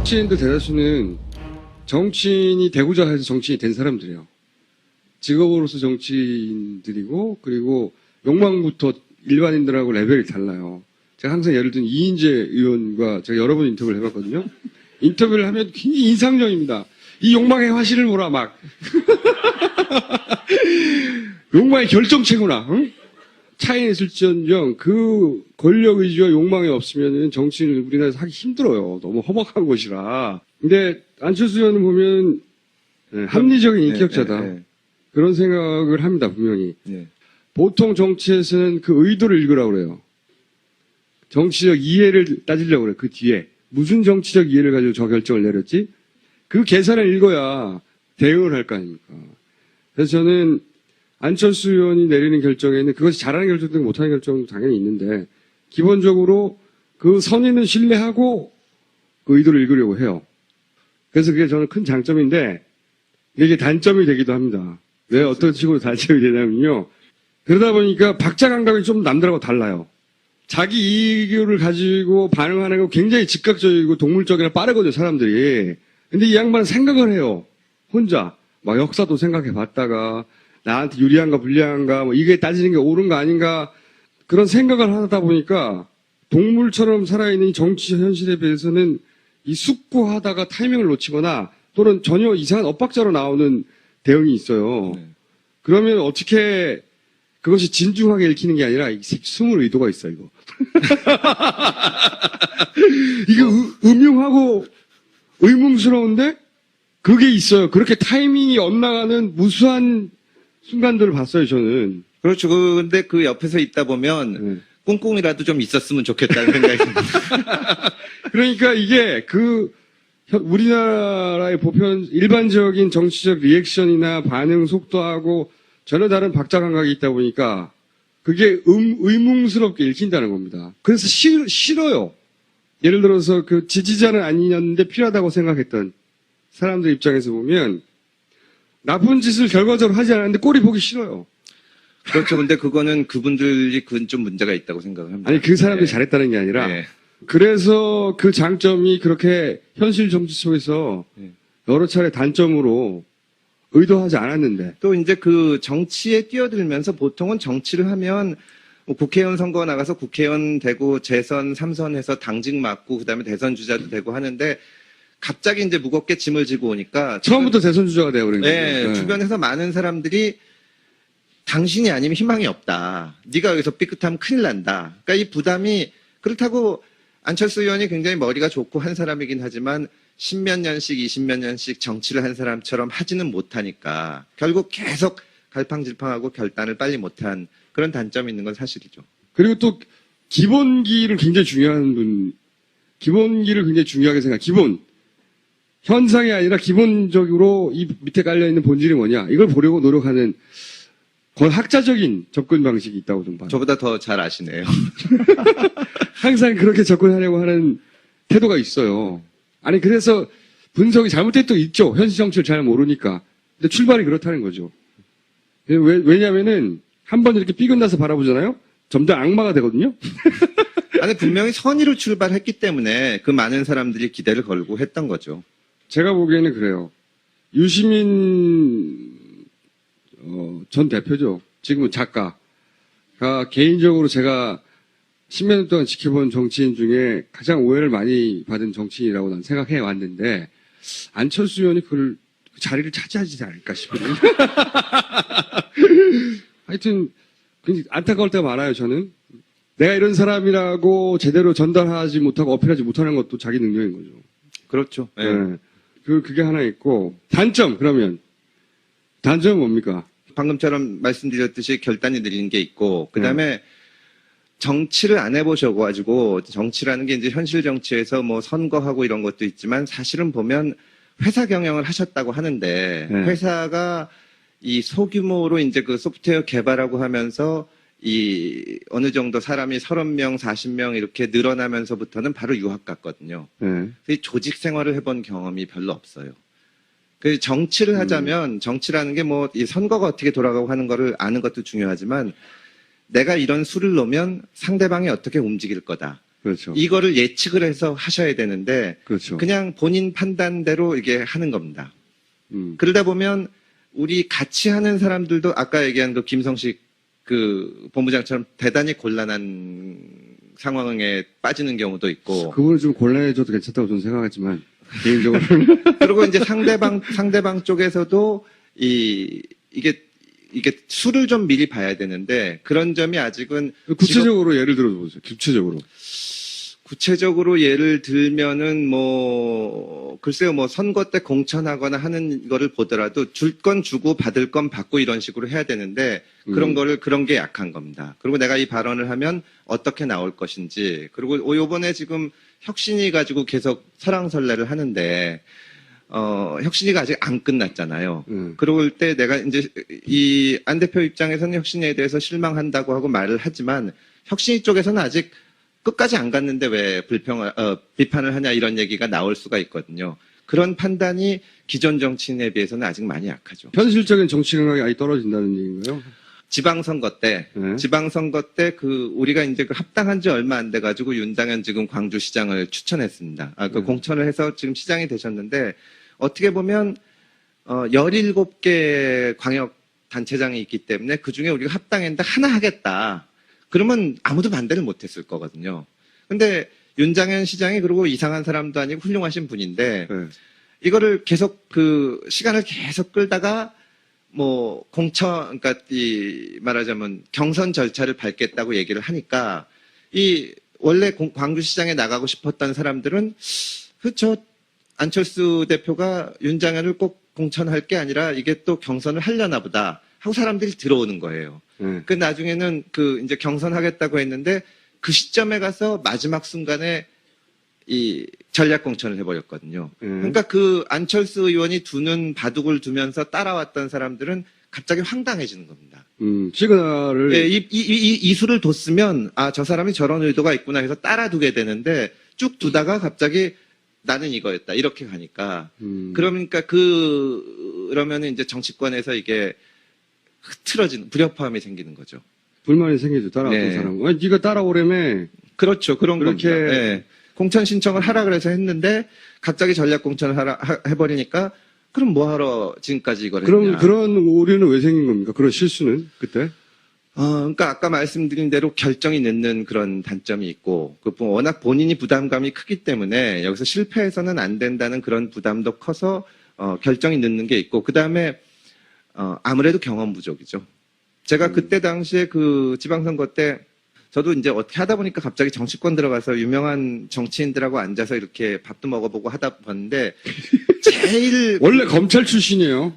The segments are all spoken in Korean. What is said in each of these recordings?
정치인들 대다수는 정치인이 되고자 해서 정치인이 된 사람들이에요. 직업으로서 정치인들이고, 그리고 욕망부터 일반인들하고 레벨이 달라요. 제가 항상 예를 들면 이인재 의원과 제가 여러 번 인터뷰를 해봤거든요. 인터뷰를 하면 굉장히 인상적입니다. 이 욕망의 화신을 보라, 막. 욕망의 결정체구나, 응? 차이는 있을지언정 그 권력 의지와 욕망이 없으면 정치인을 우리나라에서 하기 힘들어요. 너무 험악한 곳이라. 근데 안철수 의원은 보면 합리적인 인격자다. 그런 생각을 합니다, 분명히. 보통 정치에서는 그 의도를 읽으라고 그래요. 정치적 이해를 따지려고 그래요, 그 뒤에. 무슨 정치적 이해를 가지고 저 결정을 내렸지? 그 계산을 읽어야 대응을 할 거 아닙니까? 그래서 저는 안철수 의원이 내리는 결정에는 그것이 잘하는 결정도 못하는 결정도 당연히 있는데 기본적으로 그 선의는 신뢰하고 그 의도를 읽으려고 해요. 그래서 그게 저는 큰 장점인데 이게 단점이 되기도 합니다. 왜 어떤 식으로 단점이 되냐면요. 그러다 보니까 박자 감각이 좀 남들하고 달라요. 자기 이익을 가지고 반응하는 거 굉장히 즉각적이고 동물적이나 빠르거든요, 사람들이. 근데 이 양반은 생각을 해요. 혼자. 막 역사도 생각해 봤다가 나한테 유리한가 불리한가 뭐 이게 따지는 게 옳은가 아닌가 그런 생각을 하다 보니까 동물처럼 살아있는 이 정치 현실에 비해서는 이 숙고하다가 타이밍을 놓치거나 또는 전혀 이상한 엇박자로 나오는 대응이 있어요. 그러면 어떻게 그것이 진중하게 읽히는 게 아니라 숨을 의도가 있어 이거. 이거 음흉하고 의문스러운데 그게 있어요. 그렇게 타이밍이 엇나가는 무수한 순간들을 봤어요, 저는. 그렇죠. 근데 그 옆에서 있다 보면 꿍꿍이라도 좀 있었으면 좋겠다는 생각이 듭니다. 그러니까 이게 우리나라의 보편 일반적인 정치적 리액션이나 반응 속도하고 전혀 다른 박자 감각이 있다 보니까 그게 의문스럽게 읽힌다는 겁니다. 그래서 싫어요. 예를 들어서 그 지지자는 아니었는데 필요하다고 생각했던 사람들 입장에서 보면 나쁜 짓을 결과적으로 하지 않았는데 꼴이 보기 싫어요. 그렇죠. 근데 그거는 그분들이 그건 좀 문제가 있다고 생각합니다. 아니, 그 사람들이 잘했다는 게 아니라 그래서 그 장점이 그렇게 현실 정치 속에서 여러 차례 단점으로 의도하지 않았는데. 또 이제 그 정치에 뛰어들면서 보통은 정치를 하면 뭐 국회의원 선거 나가서 국회의원 되고 재선 3선해서 당직 맡고 그다음에 대선 주자도 되고 하는데 갑자기 이제 무겁게 짐을 지고 오니까 처음부터 대선 주자가 되어 버린 거예요. 네, 주변에서 많은 사람들이 당신이 아니면 희망이 없다. 네가 여기서 삐끗하면 큰일 난다. 그러니까 이 부담이 그렇다고 안철수 의원이 굉장히 머리가 좋고 한 사람이긴 하지만 10몇 년씩 20몇 년씩 정치를 한 사람처럼 하지는 못하니까 결국 계속 갈팡질팡하고 결단을 빨리 못한 그런 단점이 있는 건 사실이죠. 그리고 또 기본기를 굉장히 중요하게 생각. 기본. 현상이 아니라 기본적으로 이 밑에 깔려있는 본질이 뭐냐. 이걸 보려고 노력하는 거의 학자적인 접근 방식이 있다고 좀 봐요. 저보다 더 잘 아시네요. 항상 그렇게 접근하려고 하는 태도가 있어요. 아니, 그래서 분석이 잘못된 또 있죠. 현실 정치를 잘 모르니까. 근데 출발이 그렇다는 거죠. 왜냐면은 한번 이렇게 삐끗나서 바라보잖아요? 점점 악마가 되거든요? 아니, 분명히 선의로 출발했기 때문에 그 많은 사람들이 기대를 걸고 했던 거죠. 제가 보기에는 그래요. 유시민 전 대표죠. 지금은 작가가 개인적으로 제가 10몇 년 동안 지켜본 정치인 중에 가장 오해를 많이 받은 정치인이라고 난 생각해 왔는데 안철수 의원이 그 자리를 차지하지 않을까 싶거든요. 하여튼 굉장히 안타까울 때가 많아요. 저는 내가 이런 사람이라고 제대로 전달하지 못하고 어필하지 못하는 것도 자기 능력인 거죠. 그렇죠. 네. 그게 하나 있고 단점 그러면 단점은 뭡니까? 방금처럼 말씀드렸듯이 결단이 느린 게 있고 그다음에 정치를 안 해보셔가지고 정치라는 게 이제 현실 정치에서 뭐 선거하고 이런 것도 있지만 사실은 보면 회사 경영을 하셨다고 하는데 회사가 이 소규모로 이제 그 소프트웨어 개발하고 하면서 이 어느 정도 사람이 30명, 40명 이렇게 늘어나면서부터는 바로 유학 갔거든요. 이 조직 생활을 해본 경험이 별로 없어요. 그 정치를 하자면 정치라는 게 뭐 이 선거가 어떻게 돌아가고 하는 거를 아는 것도 중요하지만 내가 이런 수를 놓으면 상대방이 어떻게 움직일 거다. 그렇죠. 이거를 예측을 해서 하셔야 되는데 그렇죠. 그냥 본인 판단대로 이게 하는 겁니다. 음. 그러다 보면 우리 같이 하는 사람들도 아까 얘기한 그 김성식 그 본부장처럼 대단히 곤란한 상황에 빠지는 경우도 있고 그분은 좀 곤란해져도 괜찮다고 저는 생각하지만 개인적으로는 그리고 이제 상대방 쪽에서도 이게 수를 좀 미리 봐야 되는데 그런 점이 아직은 구체적으로 예를 들어 보세요. 구체적으로 예를 들면은 글쎄요 선거 때 공천하거나 하는 거를 보더라도 줄 건 주고 받을 건 받고 이런 식으로 해야 되는데 그런 게 약한 겁니다. 그리고 내가 이 발언을 하면 어떻게 나올 것인지 그리고 요번에 지금 혁신이 가지고 계속 설왕설래를 하는데 혁신이가 아직 안 끝났잖아요. 그럴 때 내가 이제 이 안 대표 입장에서는 혁신에 대해서 실망한다고 하고 말을 하지만 혁신이 쪽에서는 아직 끝까지 안 갔는데 왜 비판을 하냐 이런 얘기가 나올 수가 있거든요. 그런 판단이 기존 정치인에 비해서는 아직 많이 약하죠. 현실적인 정치 감각이 아예 떨어진다는 얘기인가요? 지방선거 때 우리가 이제 합당한 지 얼마 안 돼가지고 윤당현 지금 광주시장을 추천했습니다. 공천을 해서 지금 시장이 되셨는데 어떻게 보면 17개 광역 단체장이 있기 때문에 그 중에 우리가 합당했는데 하나 하겠다. 그러면 아무도 반대를 못했을 거거든요. 근데 윤장현 시장이 그리고 이상한 사람도 아니고 훌륭하신 분인데 이거를 계속 시간을 계속 끌다가 그러니까 말하자면 경선 절차를 밟겠다고 얘기를 하니까 원래 광주시장에 나가고 싶었던 사람들은 안철수 대표가 윤장현을 꼭 공천할 게 아니라 이게 또 경선을 하려나 보다 하고 사람들이 들어오는 거예요. 그 나중에는 이제 경선하겠다고 했는데 그 시점에 가서 마지막 순간에 이 전략 공천을 해버렸거든요. 그러니까 안철수 의원이 두는 바둑을 두면서 따라왔던 사람들은 갑자기 황당해지는 겁니다. 시그널을. 네, 이 수를 뒀으면 저 사람이 저런 의도가 있구나 해서 따라두게 되는데 쭉 두다가 갑자기 나는 이거였다 이렇게 가니까 그러니까 그러면은 이제 정치권에서 이게 흐트러지는 불협화음이 생기는 거죠. 불만이 생기죠. 따라왔던 네. 사람. 네가 따라오려면 그렇죠. 그런 그렇게 겁니다. 네. 공천 신청을 하라 그래서 했는데 갑자기 전략 공천을 해버리니까 그럼 뭐하러 지금까지 이걸 했냐. 그런 오류는 왜 생긴 겁니까? 그런 실수는 그때? 그러니까 아까 말씀드린 대로 결정이 늦는 그런 단점이 있고 워낙 본인이 부담감이 크기 때문에 여기서 실패해서는 안 된다는 그런 부담도 커서 결정이 늦는 게 있고 그다음에 아무래도 경험 부족이죠. 제가 그때 당시에 지방선거 때 저도 이제 어떻게 하다 보니까 갑자기 정치권 들어가서 유명한 정치인들하고 앉아서 이렇게 밥도 먹어보고 하다 봤는데 제일 원래 검찰 출신이에요.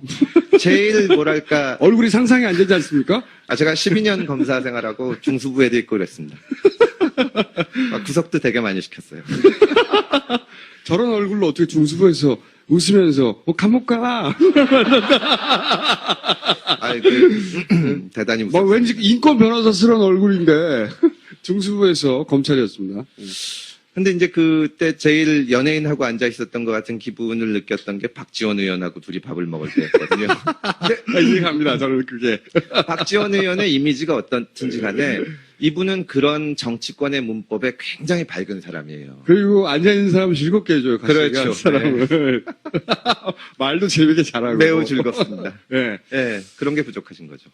제일 뭐랄까 얼굴이 상상이 안 되지 않습니까? 제가 12년 검사 생활하고 중수부에도 있고 그랬습니다. 구속도 되게 많이 시켰어요. 저런 얼굴로 어떻게 중수부에서 웃으면서 감옥 가. 대단히 무섭습니다. 왠지 인권 변호사스러운 얼굴인데 중수부에서 검찰이었습니다. 근데 이제 그때 제일 연예인하고 앉아 있었던 것 같은 기분을 느꼈던 게 박지원 의원하고 둘이 밥을 먹을 때였거든요. 이해갑니다. 저는 그게. 박지원 의원의 이미지가 어떻든지 간에 이분은 그런 정치권의 문법에 굉장히 밝은 사람이에요. 그리고 앉아있는 사람을 즐겁게 해줘요. 같이 그렇죠. 사람을. 말도 재밌게 잘하고. 매우 즐겁습니다. 네. 네, 그런 게 부족하신 거죠.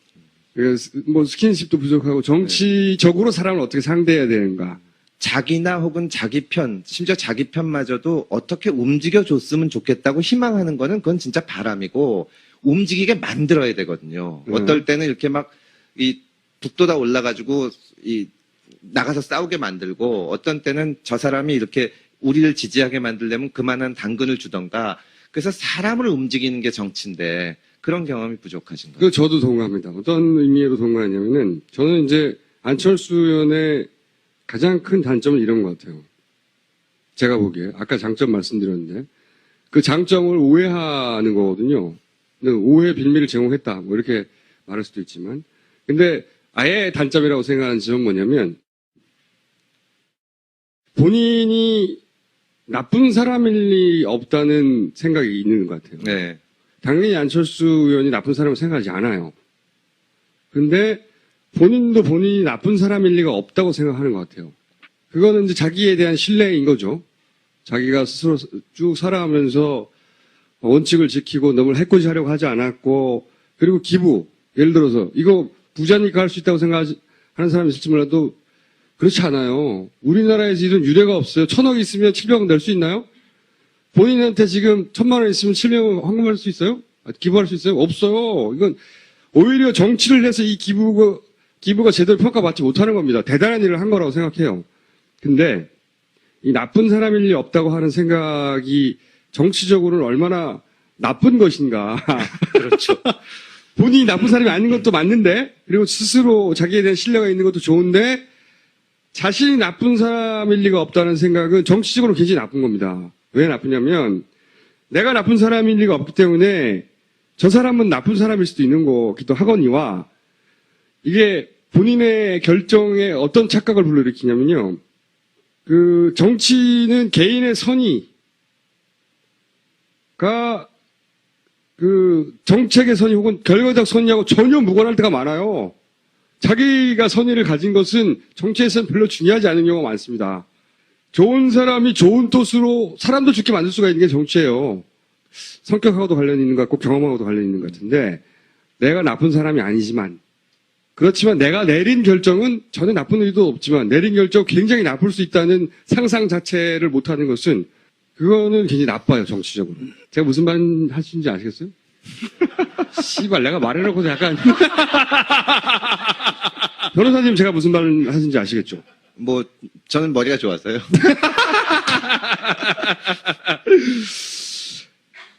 스킨십도 부족하고 정치적으로 사람을 어떻게 상대해야 되는가. 자기나 혹은 자기 편, 심지어 자기 편마저도 어떻게 움직여줬으면 좋겠다고 희망하는 거는 그건 진짜 바람이고 움직이게 만들어야 되거든요. 어떨 때는 이렇게 북돋아 올라가지고 나가서 싸우게 만들고 어떤 때는 저 사람이 이렇게 우리를 지지하게 만들려면 그만한 당근을 주던가 그래서 사람을 움직이는 게 정치인데 그런 경험이 부족하신 거예요. 저도 동감합니다. 어떤 의미로 동감하냐면은 저는 이제 안철수 의원의 가장 큰 단점은 이런 것 같아요. 제가 보기에 아까 장점 말씀드렸는데 그 장점을 오해하는 거거든요. 오해 빌미를 제공했다 이렇게 말할 수도 있지만 근데 아예 단점이라고 생각하는 점은 뭐냐면 본인이 나쁜 사람일 리 없다는 생각이 있는 것 같아요. 네. 당연히 안철수 의원이 나쁜 사람을 생각하지 않아요. 근데 본인도 본인이 나쁜 사람일 리가 없다고 생각하는 것 같아요. 그거는 이제 자기에 대한 신뢰인 거죠. 자기가 스스로 쭉 살아가면서 원칙을 지키고 너무 해코지하려고 하지 않았고, 그리고 기부, 예를 들어서 이거 부자니까 할 수 있다고 생각하는 사람이 있을지 몰라도 그렇지 않아요. 우리나라에서 이런 유례가 없어요. 1,000억 있으면 700억 낼 수 있나요? 본인한테 지금 1,000만 원 있으면 700억 환금할 수 있어요? 기부할 수 있어요? 없어요. 이건 오히려 정치를 해서 이 기부가 제대로 평가받지 못하는 겁니다. 대단한 일을 한 거라고 생각해요. 근데 이 나쁜 사람일 리 없다고 하는 생각이 정치적으로는 얼마나 나쁜 것인가. 그렇죠. 본인이 나쁜 사람이 아닌 것도 맞는데, 그리고 스스로 자기에 대한 신뢰가 있는 것도 좋은데, 자신이 나쁜 사람일 리가 없다는 생각은 정치적으로 굉장히 나쁜 겁니다. 왜 나쁘냐면, 내가 나쁜 사람일 리가 없기 때문에 저 사람은 나쁜 사람일 수도 있는 거기도 하거니와, 이게 본인의 결정에 어떤 착각을 불러일으키냐면요. 정치는 개인의 선의가 정책의 선의 혹은 결과적 선의하고 전혀 무관할 때가 많아요. 자기가 선의를 가진 것은 정치에서는 별로 중요하지 않은 경우가 많습니다. 좋은 사람이 좋은 뜻으로 사람도 좋게 만들 수가 있는 게 정치예요. 성격하고도 관련이 있는 것 같고 경험하고도 관련이 있는 것 같은데, 내가 나쁜 사람이 아니지만, 그렇지만 내가 내린 결정은 전혀 나쁜 의도 없지만 내린 결정 굉장히 나쁠 수 있다는 상상 자체를 못하는 것은, 그거는 굉장히 나빠요, 정치적으로. 제가 무슨 말 하시는지 아시겠어요? 씨발, 내가 말해놓고도 약간. 변호사님, 제가 무슨 말 하시는지 아시겠죠? 뭐 저는 머리가 좋아서요.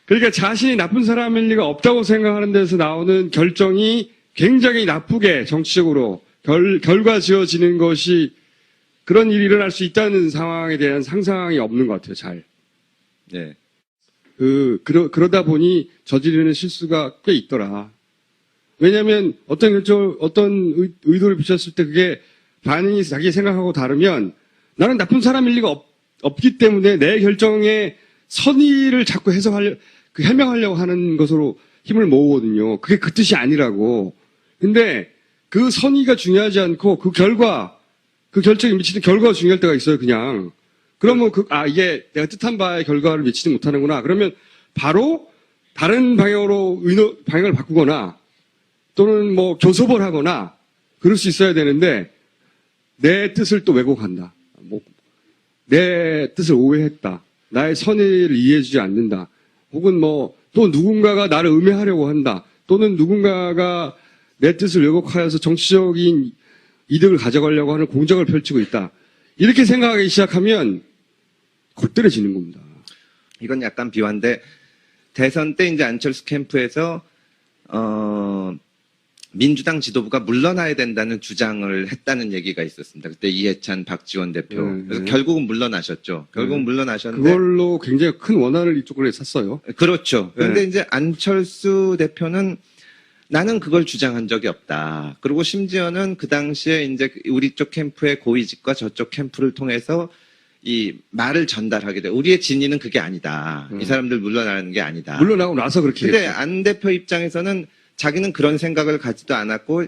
그러니까 자신이 나쁜 사람일 리가 없다고 생각하는 데서 나오는 결정이 굉장히 나쁘게 정치적으로 결과 지어지는 것이, 그런 일이 일어날 수 있다는 상황에 대한 상상이 없는 것 같아요, 잘. 네. 그러다 보니 저지르는 실수가 꽤 있더라. 왜냐면 어떤 의도를 비췄을 때 그게 반응이 자기 생각하고 다르면, 나는 나쁜 사람일 리가 없기 때문에 내 결정에 선의를 자꾸 해명하려고 하는 것으로 힘을 모으거든요. 그게 그 뜻이 아니라고. 근데 그 선의가 중요하지 않고 그 결정에 미치는 결과가 중요할 때가 있어요, 그냥. 그러면 이게 내가 뜻한 바의 결과를 미치지 못하는구나. 그러면 바로 다른 방향으로 방향을 바꾸거나 또는 뭐 교섭을 하거나 그럴 수 있어야 되는데, 내 뜻을 또 왜곡한다. 내 뜻을 오해했다. 나의 선의를 이해해주지 않는다. 혹은 또 누군가가 나를 음해하려고 한다. 또는 누군가가 내 뜻을 왜곡하여서 정치적인 이득을 가져가려고 하는 공작을 펼치고 있다. 이렇게 생각하기 시작하면 골때려지는 겁니다. 이건 약간 비화인데, 대선 때 이제 안철수 캠프에서 민주당 지도부가 물러나야 된다는 주장을 했다는 얘기가 있었습니다. 그때 이해찬, 박지원 대표. 그래서 결국은 물러나셨죠. 물러나셨는데, 그걸로 굉장히 큰 원한을 이쪽으로 샀어요. 그렇죠. 그런데 이제 안철수 대표는 나는 그걸 주장한 적이 없다. 그리고 심지어는 그 당시에 이제 우리 쪽 캠프의 고위직과 저쪽 캠프를 통해서 이 말을 전달하게 돼. 우리의 진위는 그게 아니다. 이 사람들 물러나는 게 아니다. 물러나고 나서 그렇게. 근데 안 대표 입장에서는 자기는 그런 생각을 가지도 않았고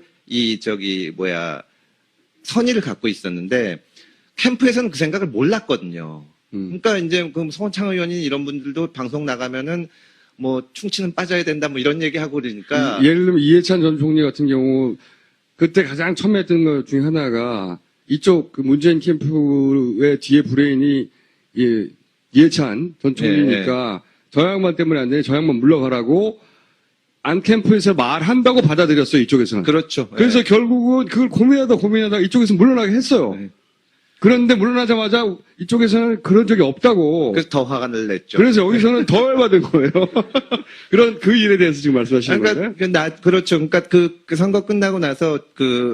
선의를 갖고 있었는데, 캠프에서는 그 생각을 몰랐거든요. 그러니까 이제 송창호 의원이 이런 분들도 방송 나가면은 충치는 빠져야 된다 이런 얘기하고 그러니까. 예를 들면 이해찬 전 총리 같은 경우 그때 가장 처음에 했던 것 중에 하나가, 이쪽 문재인 캠프의 뒤에 브레인이 이해찬 전 총리니까 저 양반 때문에 안 되니 저 양반 물러가라고 안 캠프에서 말한다고 받아들였어요, 이쪽에서는. 그렇죠. 그래서 결국은 그걸 고민하다 이쪽에서 물러나게 했어요. 네. 그런데 물러나자마자 이쪽에서는 그런 적이 없다고. 그래서 더 화가 냈죠. 그래서 여기서는 더 열받은 거예요. 그 일에 대해서 지금 말씀하시는 거예요? 그렇죠. 그러니까 그 선거 끝나고 나서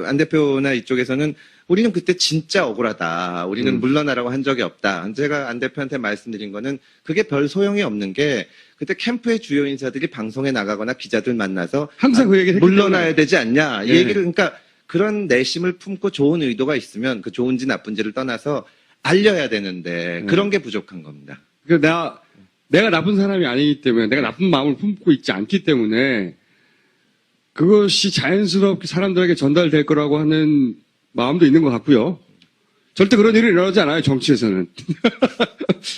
안 대표나 이쪽에서는 우리는 그때 진짜 억울하다. 우리는 물러나라고 한 적이 없다. 제가 안 대표한테 말씀드린 거는 그게 별 소용이 없는 게, 그때 캠프의 주요 인사들이 방송에 나가거나 기자들 만나서 항상 그 얘기를 물러나야 되지 않냐. 이 얘기를, 그러니까 그런 내심을 품고 좋은 의도가 있으면 그 좋은지 나쁜지를 떠나서 알려야 되는데 그런 게 부족한 겁니다. 그러니까 내가 나쁜 사람이 아니기 때문에, 내가 나쁜 마음을 품고 있지 않기 때문에 그것이 자연스럽게 사람들에게 전달될 거라고 하는 마음도 있는 것 같고요. 절대 그런 일이 일어나지 않아요, 정치에서는.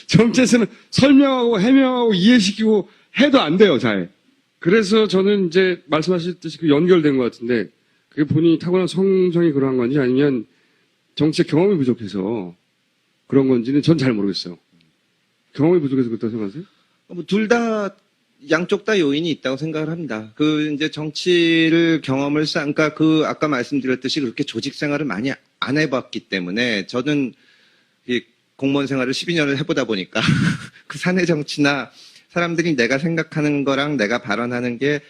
정치에서는 설명하고 해명하고 이해시키고 해도 안 돼요, 잘. 그래서 저는 이제 말씀하셨듯이 그 연결된 것 같은데, 그게 본인이 타고난 성정이 그러한 건지 아니면 정치의 경험이 부족해서 그런 건지는 전 잘 모르겠어요. 경험이 부족해서 그렇다고 생각하세요? 둘 다, 양쪽 다 요인이 있다고 생각을 합니다. 이제 정치를 경험을 그러니까 아까 말씀드렸듯이 그렇게 조직 생활을 많이 안 해봤기 때문에 저는 이 공무원 생활을 12년을 해보다 보니까 그 사내 정치나 사람들이 내가 생각하는 거랑 내가 발언하는 게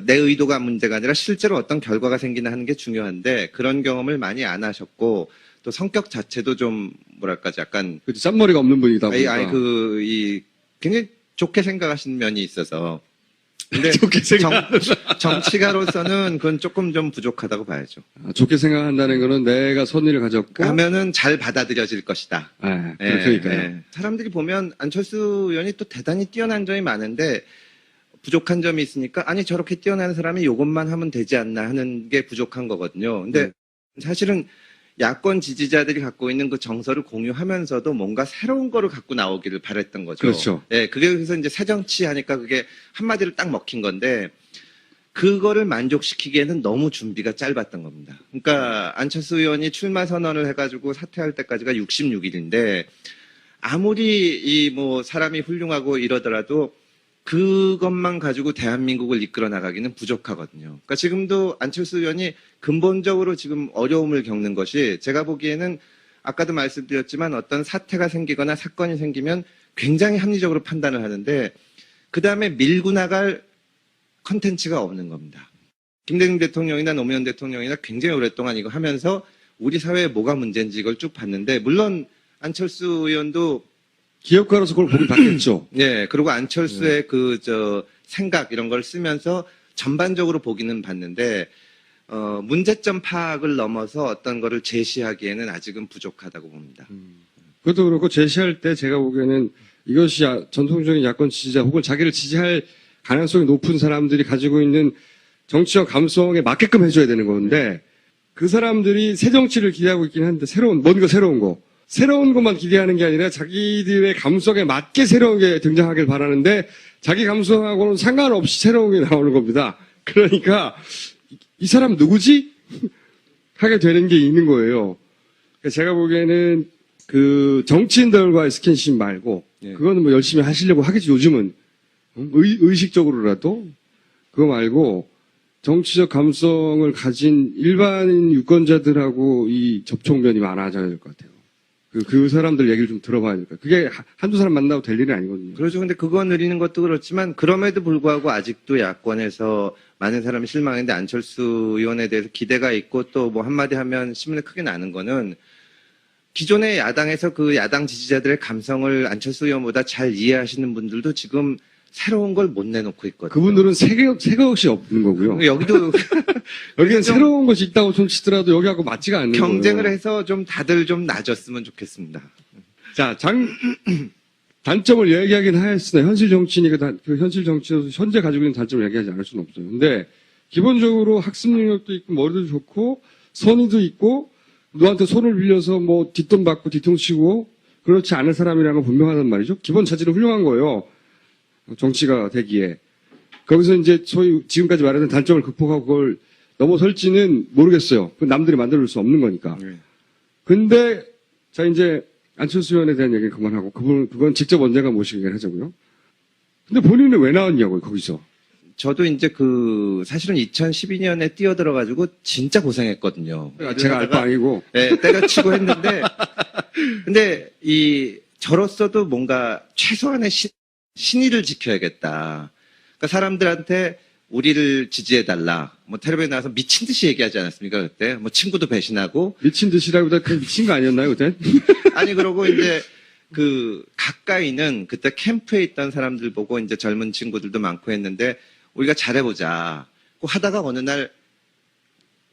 내 의도가 문제가 아니라 실제로 어떤 결과가 생기나 하는 게 중요한데 그런 경험을 많이 안 하셨고 또 성격 자체도 좀 뭐랄까 약간 그렇죠. 짠머리가 없는 분이다 보니까. 굉장히 좋게 생각하시는 면이 있어서 근데 좋게 정치가로서는 그건 조금 좀 부족하다고 봐야죠. 좋게 생각한다는 거는 내가 선의를 가졌고 하면은 잘 받아들여질 것이다. 그러니까요. 사람들이 보면 안철수 의원이 또 대단히 뛰어난 점이 많은데 부족한 점이 있으니까 아니 저렇게 뛰어난 사람이 이것만 하면 되지 않나 하는 게 부족한 거거든요. 근데 사실은 야권 지지자들이 갖고 있는 그 정서를 공유하면서도 뭔가 새로운 거를 갖고 나오기를 바랬던 거죠. 그렇죠. 그게 그래서 이제 새정치 하니까 그게 한마디로 딱 먹힌 건데 그거를 만족시키기에는 너무 준비가 짧았던 겁니다. 그러니까 안철수 의원이 출마 선언을 해가지고 사퇴할 때까지가 66일인데 아무리 사람이 훌륭하고 이러더라도 그것만 가지고 대한민국을 이끌어 나가기는 부족하거든요. 그러니까 지금도 안철수 의원이 근본적으로 지금 어려움을 겪는 것이 제가 보기에는 아까도 말씀드렸지만 어떤 사태가 생기거나 사건이 생기면 굉장히 합리적으로 판단을 하는데 그 다음에 밀고 나갈 컨텐츠가 없는 겁니다. 김대중 대통령이나 노무현 대통령이나 굉장히 오랫동안 이거 하면서 우리 사회에 뭐가 문제인지 이걸 쭉 봤는데 물론 안철수 의원도 기업가로서 그걸 보긴 봤겠죠. 그리고 안철수의 생각 이런 걸 쓰면서 전반적으로 보기는 봤는데 문제점 파악을 넘어서 어떤 거를 제시하기에는 아직은 부족하다고 봅니다. 그것도 그렇고 제시할 때 제가 보기에는 이것이 전통적인 야권 지지자 혹은 자기를 지지할 가능성이 높은 사람들이 가지고 있는 정치적 감성에 맞게끔 해줘야 되는 건데 그 사람들이 새 정치를 기대하고 있긴 한데 뭔가 새로운 것만 기대하는 게 아니라 자기들의 감성에 맞게 새로운 게 등장하길 바라는데 자기 감성하고는 상관없이 새로운 게 나오는 겁니다. 그러니까 이 사람 누구지? 하게 되는 게 있는 거예요. 그러니까 제가 보기에는 그 정치인들과의 스킨십 말고 그거는 뭐 열심히 하시려고 하겠지 요즘은 의식적으로라도 그거 말고 정치적 감성을 가진 일반인 유권자들하고 이 접촉면이 많아져야 될 것 같아요. 그 사람들 얘기를 좀 들어봐야 될 거예요. 그게 한두 사람 만나고 될 일이 아니거든요. 그렇죠. 근데 그거 느리는 것도 그렇지만 그럼에도 불구하고 아직도 야권에서 많은 사람이 실망했는데 안철수 의원에 대해서 기대가 있고 또 뭐 한마디 하면 신문에 크게 나는 거는 기존의 야당에서 그 야당 지지자들의 감성을 안철수 의원보다 잘 이해하시는 분들도 지금 새로운 걸 못 내놓고 있거든요. 그분들은 새것이 없는 거고요. 여기도 여기는 새로운 것이 있다고 손치더라도 여기하고 맞지가 않는 거예요. 경쟁을 해서 좀 다들 좀 나아졌으면 좋겠습니다. 자, 단점을 얘기하긴 하였으나 현실 정치니까 현실 정치에서 현재 가지고 있는 단점을 얘기하지 않을 수는 없어요. 근데 기본적으로 학습 능력도 있고 머리도 좋고 선의도 있고 너한테 손을 빌려서 뭐 뒷돈 받고 뒤통치고 그렇지 않은 사람이라는 건 분명하단 말이죠. 기본 자질은 훌륭한 거예요. 정치가 되기에. 거기서 이제 소위 지금까지 말하는 단점을 극복하고 그걸 넘어설지는 모르겠어요. 그건 남들이 만들어줄 수 없는 거니까. 근데, 자, 이제 안철수 의원에 대한 얘기는 그만하고, 그건 직접 언젠가 모시게 하자고요. 근데 본인은 왜 나왔냐고요, 거기서. 저도 이제 사실은 2012년에 뛰어들어가지고 진짜 고생했거든요. 제가 알 바 아니고. 때려치고 했는데, 근데 저로서도 뭔가 최소한의 신의를 지켜야겠다. 그러니까 사람들한테 우리를 지지해달라. 뭐 텔레비전에 나와서 미친 듯이 얘기하지 않았습니까 그때? 뭐 친구도 배신하고. 미친 듯이라기보다 그냥 미친 거 아니었나요 그때? 아니 그러고 이제 가까이는 그때 캠프에 있던 사람들 보고 이제 젊은 친구들도 많고 했는데 우리가 잘해보자. 하다가 어느 날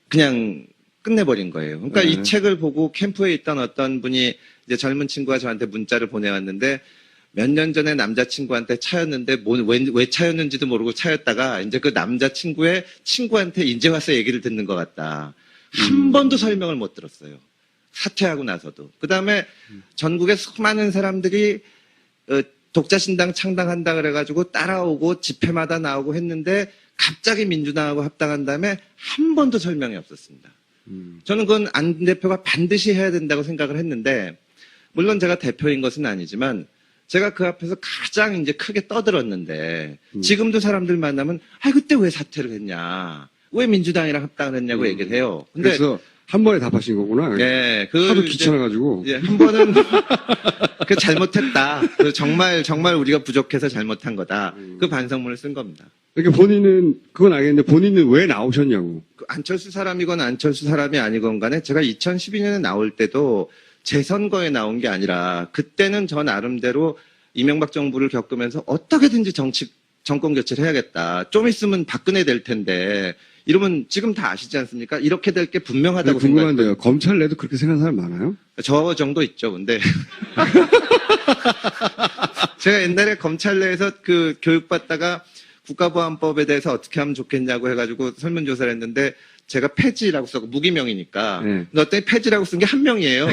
그냥 끝내버린 거예요. 그러니까 이 책을 보고 캠프에 있던 어떤 분이 이제 젊은 친구가 저한테 문자를 보내왔는데 몇 년 전에 남자친구한테 차였는데 왜 차였는지도 모르고 차였다가 이제 그 남자친구의 친구한테 이제 와서 얘기를 듣는 것 같다. 한 번도 설명을 못 들었어요. 사퇴하고 나서도. 그 다음에 전국의 수많은 사람들이 독자신당 창당한다 그래가지고 따라오고 집회마다 나오고 했는데 갑자기 민주당하고 합당한 다음에 한 번도 설명이 없었습니다. 저는 그건 안 대표가 반드시 해야 된다고 생각을 했는데, 물론 제가 대표인 것은 아니지만 제가 그 앞에서 가장 이제 크게 떠들었는데, 지금도 사람들 만나면 그때 왜 사퇴를 했냐, 왜 민주당이랑 합당을 했냐고 얘기를 해요. 근데 그래서 한 번에 답하신 거구나. 예, 하도 귀찮아가지고. 예, 한 번은 그 잘못했다. 정말 우리가 부족해서 잘못한 거다. 그 반성문을 쓴 겁니다. 그러니까 본인은 그건 알겠는데 본인은 왜 나오셨냐고. 그 안철수 사람이건 안철수 사람이 아니건 간에 제가 2012년에 나올 때도 재선거에 나온 게 아니라, 그때는 저 나름대로 이명박 정부를 겪으면서 어떻게든지 정권 교체를 해야겠다. 좀 있으면 박근혜 될 텐데 이러면 지금 다 아시지 않습니까? 이렇게 될 게 분명하다고 생각해요. 궁금한데요. 검찰 내도 그렇게 생각하는 사람 많아요? 저 정도 있죠. 근데 제가 옛날에 검찰 내에서 그 교육받다가 국가보안법에 대해서 어떻게 하면 좋겠냐고 해가지고 설문조사를 했는데, 제가 폐지라고 써고 무기명이니까. 네. 너때 폐지라고 쓴 게 한 명이에요.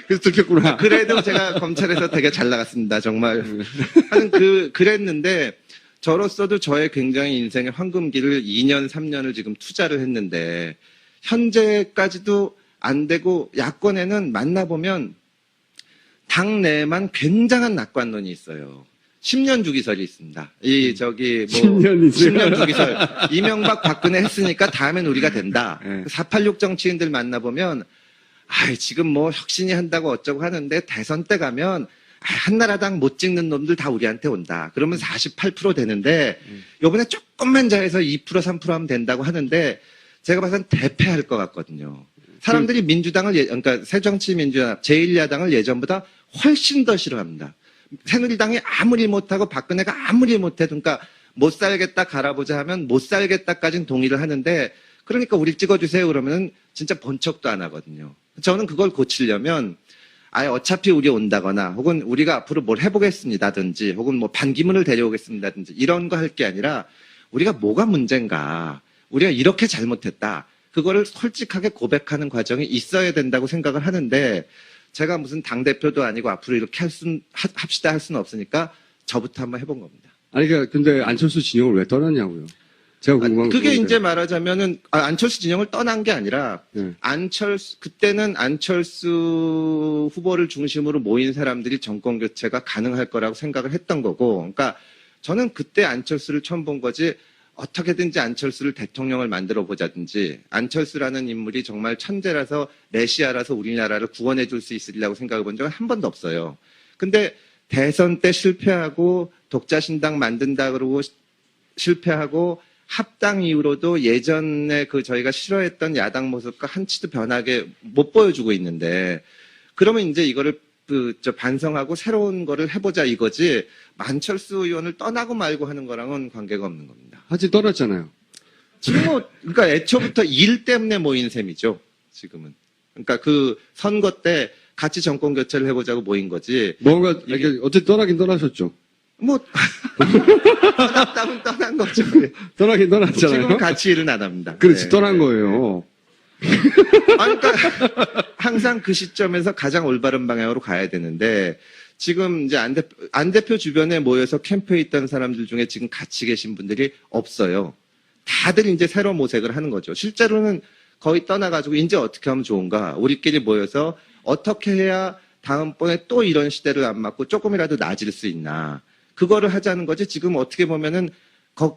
그래서 들켰구나. 그래도 제가 검찰에서 되게 잘 나갔습니다. 정말. 하여튼 그랬는데, 저로서도 저의 굉장히 인생의 황금기를 2년, 3년을 지금 투자를 했는데, 현재까지도 안 되고, 야권에는 만나보면 당 내에만 굉장한 낙관론이 있어요. 10년 주기설이 있습니다. 10년 주기설. 이명박 박근혜 했으니까 다음엔 우리가 된다. 네. 486 정치인들 만나보면, 지금 뭐 혁신이 한다고 어쩌고 하는데 대선 때 가면 한나라당 못 찍는 놈들 다 우리한테 온다. 그러면 48% 되는데 요번에 조금만 잘해서 2% 3% 하면 된다고 하는데, 제가 봐서는 대패할 것 같거든요. 사람들이 민주당을 그러니까 새정치민주연합 제1야당을 예전보다 훨씬 더 싫어합니다. 새누리당이 아무리 못하고 박근혜가 아무리 못해도, 그러니까 못 살겠다 갈아보자 하면 못 살겠다까지는 동의를 하는데, 그러니까 우리 찍어주세요 그러면 진짜 본 척도 안 하거든요. 저는 그걸 고치려면 어차피 우리 온다거나, 혹은 우리가 앞으로 뭘 해보겠습니다든지, 혹은 뭐 반기문을 데려오겠습니다든지 이런 거 할 게 아니라, 우리가 뭐가 문제인가, 우리가 이렇게 잘못했다, 그거를 솔직하게 고백하는 과정이 있어야 된다고 생각을 하는데, 제가 무슨 당대표도 아니고 앞으로 이렇게 합시다 할 수는 없으니까 저부터 한번 해본 겁니다. 아니, 근데 안철수 진영을 왜 떠났냐고요. 제가 궁금한 거. 그게 이제 말하자면은, 안철수 진영을 떠난 게 아니라, 네. 그때는 안철수 후보를 중심으로 모인 사람들이 정권 교체가 가능할 거라고 생각을 했던 거고, 그러니까 저는 그때 안철수를 처음 본 거지, 어떻게든지 안철수를 대통령을 만들어 보자든지, 안철수라는 인물이 정말 천재라서 메시아라서 우리나라를 구원해 줄 수 있으리라고 생각해 본 적은 한 번도 없어요. 근데 대선 때 실패하고 독자신당 만든다 그러고 실패하고, 합당 이후로도 예전에 저희가 싫어했던 야당 모습과 한치도 변하게 못 보여주고 있는데, 그러면 이제 이거를 반성하고 새로운 거를 해보자 이거지, 안철수 의원을 떠나고 말고 하는 거랑은 관계가 없는 겁니다. 하지 떠났잖아요. 지금 그러니까 애초부터 일 때문에 모인 셈이죠, 지금은. 그러니까 그 선거 때 같이 정권 교체를 해보자고 모인 거지. 어쨌든 떠나긴 떠나셨죠. 떠났다면 떠난 거죠. 떠나긴 떠났잖아요. 지금은 같이 일은 안 합니다. 그렇지, 떠난 거예요. 그러니까 항상 그 시점에서 가장 올바른 방향으로 가야 되는데, 지금 이제 안 대표 주변에 모여서 캠프에 있던 사람들 중에 지금 같이 계신 분들이 없어요. 다들 이제 새로 모색을 하는 거죠. 실제로는 거의 떠나가지고 이제 어떻게 하면 좋은가, 우리끼리 모여서 어떻게 해야 다음번에 또 이런 시대를 안 맞고 조금이라도 나아질 수 있나, 그거를 하자는 거지. 지금 어떻게 보면은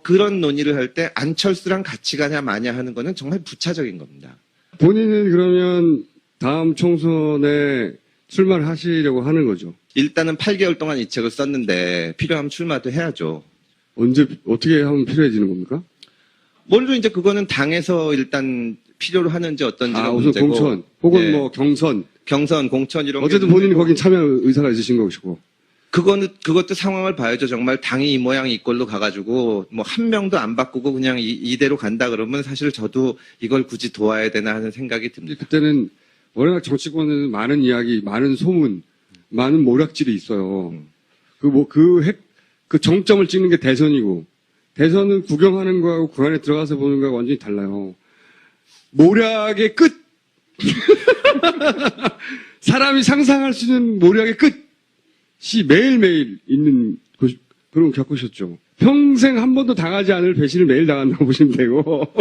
그런 논의를 할 때 안철수랑 같이 가냐 마냐 하는 거는 정말 부차적인 겁니다. 본인은 그러면 다음 총선에 출마를 하시려고 하는 거죠? 일단은 8개월 동안 이 책을 썼는데 필요하면 출마도 해야죠. 어떻게 하면 필요해지는 겁니까? 물론 이제 그거는 당에서 일단 필요로 하는지 어떤지가 우선 문제고. 공천 혹은 예. 뭐 경선. 경선, 공천 이런 어쨌든 게 본인이 거긴 참여 의사가 있으신 것이고. 그것도 상황을 봐야죠. 정말 당이 이 모양 이 꼴로 가가지고 뭐 한 명도 안 바꾸고 그냥 이대로 간다 그러면 사실 저도 이걸 굳이 도와야 되나 하는 생각이 듭니다. 그때는 워낙 정치권에는 많은 이야기, 많은 소문, 많은 모략질이 있어요. 그 정점을 찍는 게 대선이고, 대선은 구경하는 거하고 그 안에 들어가서 보는 거하고 완전히 달라요. 모략의 끝, 사람이 상상할 수 있는 모략의 끝이 매일매일 있는 그런 거 겪으셨죠. 평생 한 번도 당하지 않을 배신을 매일 당한다고 보시면 되고.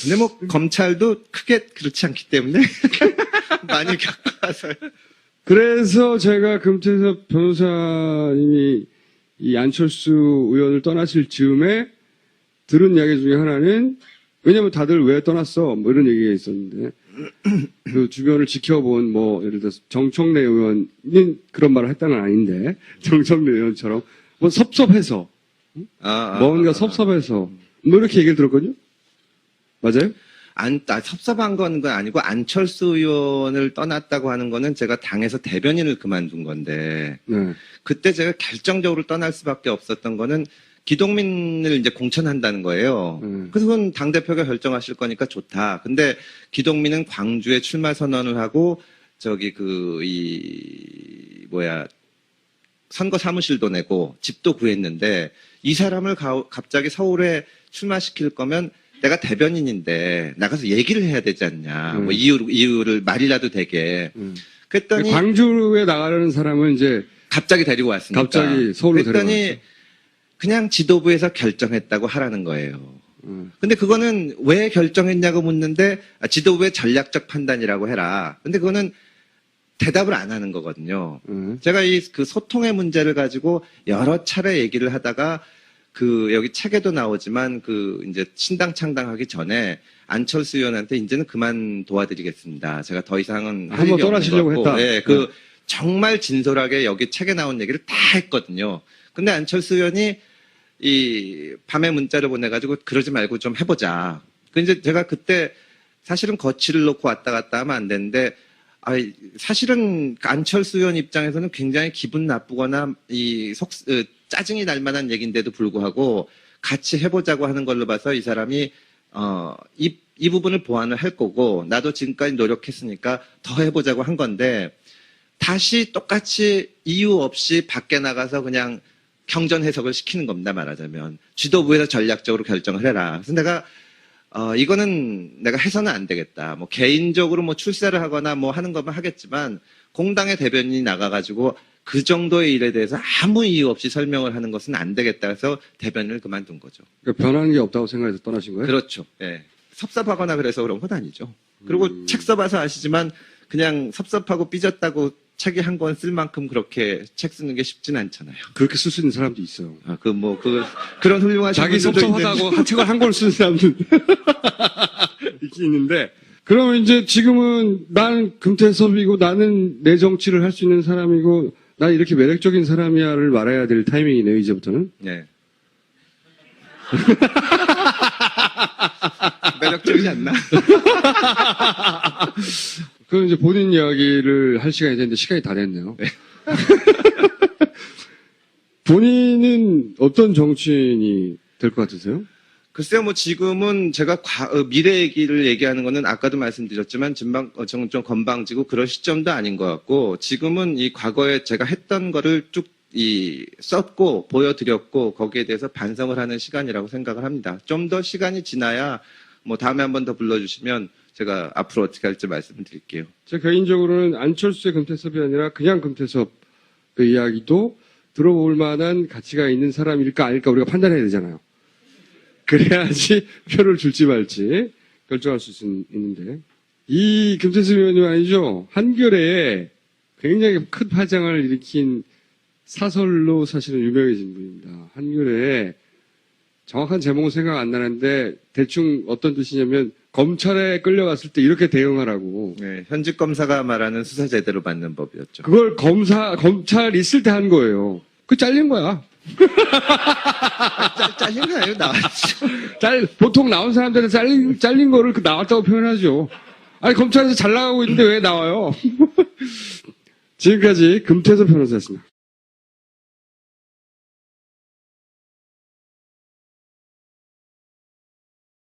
근데 뭐 검찰도 크게 그렇지 않기 때문에 많이 겪어서. 그래서 제가 금태섭 변호사님이 이 안철수 의원을 떠나실 즈음에 들은 이야기 중에 하나는, 왜냐면 다들 왜 떠났어? 뭐 이런 얘기가 있었는데, 그 주변을 지켜본 뭐, 예를 들어서 정청래 의원은 그런 말을 했다는 건 아닌데, 정청래 의원처럼 뭐 섭섭해서, 뭔가 섭섭해서, 뭐 이렇게 얘기를 들었거든요? 맞아요? 섭섭한 건 아니고 안철수 의원을 떠났다고 하는 거는 제가 당에서 대변인을 그만둔 건데 네. 그때 제가 결정적으로 떠날 수밖에 없었던 거는 기동민을 이제 공천한다는 거예요. 그래서 그건 당대표가 결정하실 거니까 좋다. 근데 기동민은 광주에 출마 선언을 하고 선거 사무실도 내고 집도 구했는데 이 사람을 갑자기 서울에 출마시킬 거면 내가 대변인인데 나가서 얘기를 해야 되지 않냐. 뭐 이유를 말이라도 되게. 그랬더니 광주에 나가려는 사람은 이제 갑자기 데리고 왔으니까. 갑자기 서울로 그랬더니 데려왔죠. 그냥 지도부에서 결정했다고 하라는 거예요. 근데 그거는 왜 결정했냐고 묻는데 지도부의 전략적 판단이라고 해라. 근데 그거는 대답을 안 하는 거거든요. 제가 그 소통의 문제를 가지고 여러 차례 얘기를 하다가 여기 책에도 나오지만 이제 신당 창당하기 전에 안철수 의원한테 이제는 그만 도와드리겠습니다. 제가 더 이상은 할 한번 일이 없는 떠나시려고 것 같고. 했다. 네, 정말 진솔하게 여기 책에 나온 얘기를 다 했거든요. 근데 안철수 의원이 이 밤에 문자를 보내가지고 그러지 말고 좀 해보자. 이제 제가 그때 사실은 거취를 놓고 왔다 갔다 하면 안 되는데 사실은 안철수 의원 입장에서는 굉장히 기분 나쁘거나 짜증이 날 만한 얘기인데도 불구하고 같이 해보자고 하는 걸로 봐서 이 사람이 이 부분을 보완을 할 거고 나도 지금까지 노력했으니까 더 해보자고 한 건데 다시 똑같이 이유 없이 밖에 나가서 그냥 경전 해석을 시키는 겁니다. 말하자면 지도부에서 전략적으로 결정을 해라. 그래서 내가 이거는 내가 해서는 안 되겠다. 뭐 개인적으로 뭐 출세를 하거나 뭐 하는 거면 하겠지만 공당의 대변인이 나가가지고 그 정도의 일에 대해서 아무 이유 없이 설명을 하는 것은 안 되겠다 해서 대변인을 그만둔 거죠. 그러니까 변하는 게 없다고 생각해서 떠나신 거예요? 그렇죠. 예. 섭섭하거나 그래서 그런 건 아니죠. 그리고 책 써봐서 아시지만 그냥 섭섭하고 삐졌다고 책이 한 권 쓸 만큼 그렇게 책 쓰는 게 쉽진 않잖아요. 그렇게 쓸 수 있는 사람도 있어요. 그런 훌륭하신 자기 분들도 섭섭하다고 책을 한 권 쓰는 사람도 있긴 있는데, 그러면 이제 지금은 나는 금태섭이고 나는 내 정치를 할 수 있는 사람이고 난 이렇게 매력적인 사람이야를 말해야 될 타이밍이네요, 이제부터는. 네. 매력적이지 않나? 그럼 이제 본인 이야기를 할 시간이 됐는데 시간이 다 됐네요. 네. 본인은 어떤 정치인이 될 것 같으세요? 글쎄요, 뭐 지금은 제가 미래 얘기를 얘기하는 거는 아까도 말씀드렸지만 좀 건방지고 그런 시점도 아닌 것 같고 지금은 이 과거에 제가 했던 거를 쭉 썼고 보여드렸고 거기에 대해서 반성을 하는 시간이라고 생각을 합니다. 좀 더 시간이 지나야 뭐 다음에 한 번 더 불러주시면 제가 앞으로 어떻게 할지 말씀을 드릴게요. 제 개인적으로는 안철수의 금태섭이 아니라 그냥 금태섭의 이야기도 들어볼 만한 가치가 있는 사람일까 아닐까 우리가 판단해야 되잖아요. 그래야지 표를 줄지 말지 결정할 수 있는데, 이 금태섭 의원님 아니죠? 한겨레에 굉장히 큰 파장을 일으킨 사설로 사실은 유명해진 분입니다. 한겨레에 정확한 제목은 생각 안 나는데 대충 어떤 뜻이냐면 검찰에 끌려갔을 때 이렇게 대응하라고. 네, 현직 검사가 말하는 수사 제대로 받는 법이었죠. 그걸 검찰 있을 때 한 거예요. 그 잘린 거야. 잘린 거예요, 나왔죠. 보통 나온 사람들은 잘린 거를 나왔다고 표현하죠. 아니, 검찰에서 잘 나가고 있는데 왜 나와요? 지금까지 금태섭 변호사였습니다.